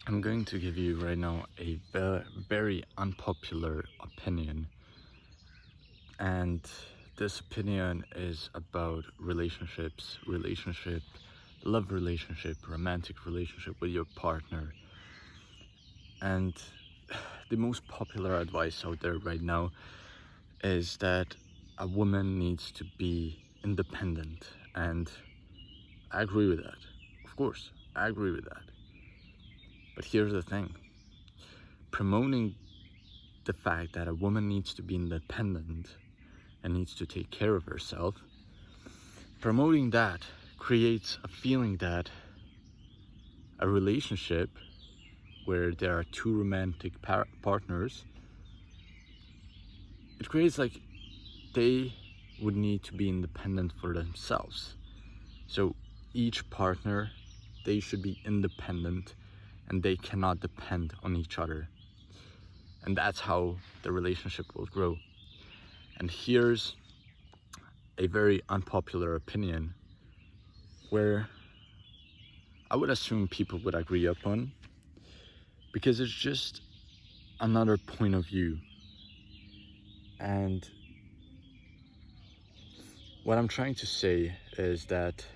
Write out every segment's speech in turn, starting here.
I'm going to give you right now a very unpopular opinion, and this opinion is about love relationship, romantic relationship with your partner. And the most popular advice out there right now is that a woman needs to be independent, and I agree with that. Of course, I agree with that. But here's the thing: promoting the fact that a woman needs to be independent and needs to take care of herself, promoting that creates a feeling that a relationship where there are two romantic partners, it creates like they would need to be independent for themselves. So each partner, they should be independent and they cannot depend on each other. And that's how the relationship will grow. And here's a very unpopular opinion where I would assume people would agree upon, because it's just another point of view. And what I'm trying to say is that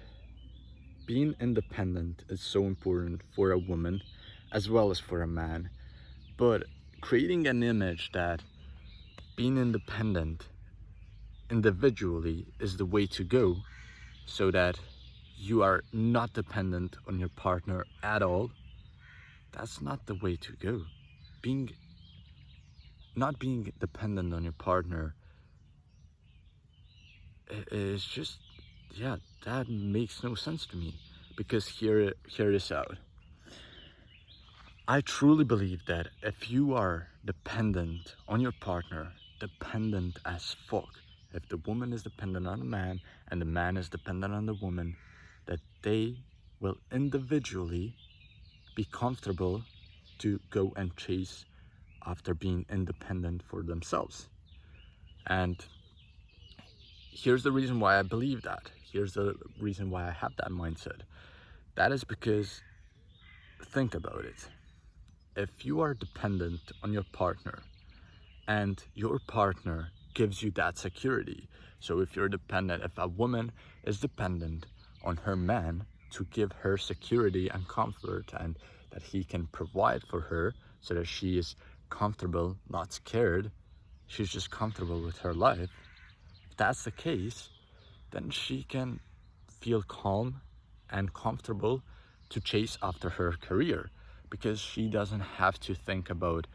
being independent is so important for a woman as well as for a man, but creating an image that being independent individually is the way to go, so that you are not dependent on your partner at all, that's not the way to go. Not being dependent on your partner is just, yeah, that makes no sense to me. Because hear this out. I truly believe that if you are dependent on your partner, dependent as fuck, if the woman is dependent on the man and the man is dependent on the woman, that they will individually be comfortable to go and chase after being independent for themselves. And here's the reason why I believe that. Here's the reason why I have that mindset. That is because, think about it. If you are dependent on your partner and your partner gives you that security, so if a woman is dependent on her man to give her security and comfort, and that he can provide for her so that she is comfortable, not scared, she's just comfortable with her life. If that's the case, then she can feel calm and comfortable to chase after her career, because she doesn't have to think about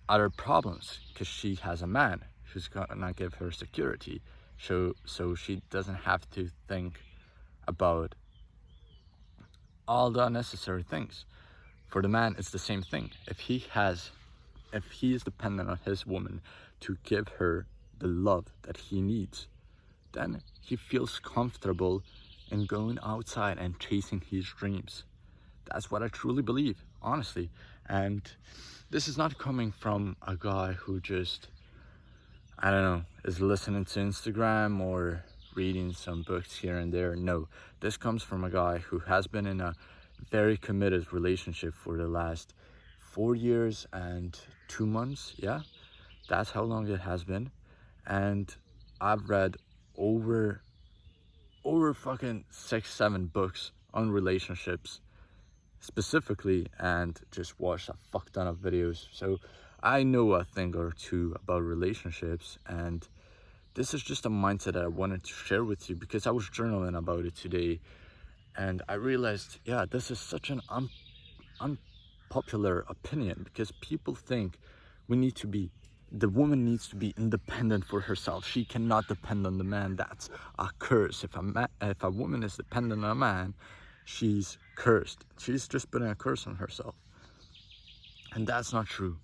other problems, because she has a man who's gonna give her security. So she doesn't have to think about all the unnecessary things. For the man, it's the same thing. If he is dependent on his woman to give her the love that he needs, then he feels comfortable in going outside and chasing his dreams. That's what I truly believe, honestly. And this is not coming from a guy who just, I don't know, is listening to Instagram or reading some books here and there. No, this comes from a guy who has been in a very committed relationship for the last 4 years and 2 months. Yeah, that's how long it has been. And I've read over fucking 6-7 books on relationships specifically, and just watched a fuck ton of videos. So I know a thing or two about relationships, and this is just a mindset that I wanted to share with you because I was journaling about it today, and I realized, yeah, this is such an unpopular opinion, because people think the woman needs to be independent for herself. She cannot depend on the man. That's a curse. If a woman is dependent on a man, she's cursed. She's just putting a curse on herself. And that's not true.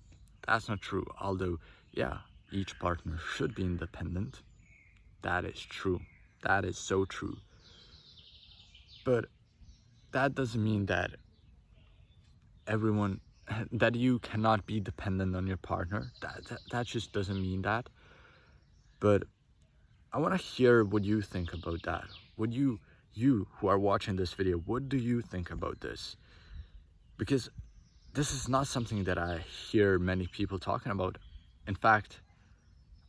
That's not true. Although, yeah, each partner should be independent. That is true. That is so true. But that doesn't mean that that you cannot be dependent on your partner. That just doesn't mean that. But I want to hear what you think about that. What you who are watching this video, what do you think about this? Because this is not something that I hear many people talking about. In fact,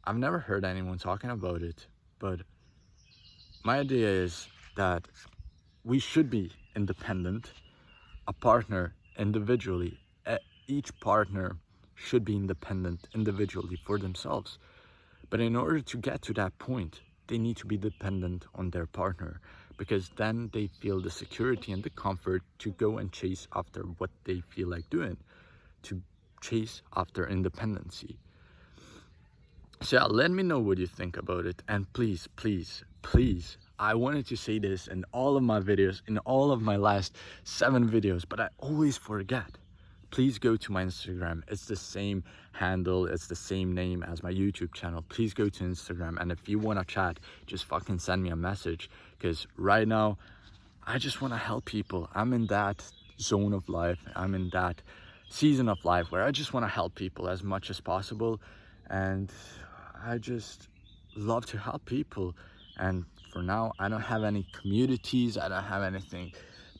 I've never heard anyone talking about it, but my idea is that we should be independent, a partner individually. Each partner should be independent individually for themselves. But in order to get to that point, they need to be dependent on their partner, because then they feel the security and the comfort to go and chase after what they feel like doing, to chase after independency. So yeah, let me know what you think about it. And please, please, please, I wanted to say this in all of my videos, in all of my last 7 videos, but I always forget. Please go to my Instagram. It's the same handle, it's the same name as my YouTube channel. Please go to Instagram, and if you want to chat, just fucking send me a message, because right now I just want to help people. I'm in that zone of life, I'm in that season of life where I just want to help people as much as possible, and I just love to help people. And for now, I don't have any communities, I don't have anything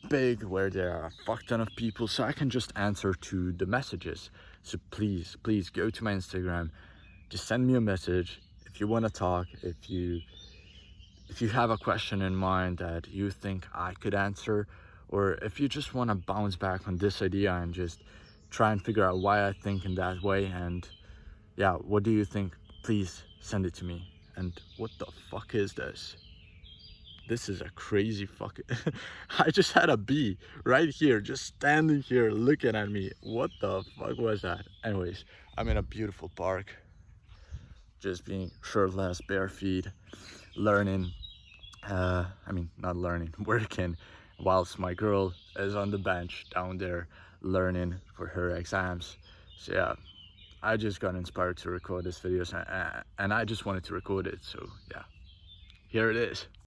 big where there are a fuck ton of people, so I can just answer to the messages. So please, please go to my Instagram, just send me a message if you want to talk, if you have a question in mind that you think I could answer, or if you just want to bounce back on this idea and just try and figure out why I think in that way, and yeah, what do you think? Please send it to me. And what the fuck is this? This is a crazy fucking... I just had a bee right here, just standing here looking at me. What the fuck was that? Anyways, I'm in a beautiful park, just being shirtless, bare feet, learning. I mean, not learning, working, whilst my girl is on the bench down there learning for her exams. So yeah, I just got inspired to record this video, and I just wanted to record it. So yeah, here it is.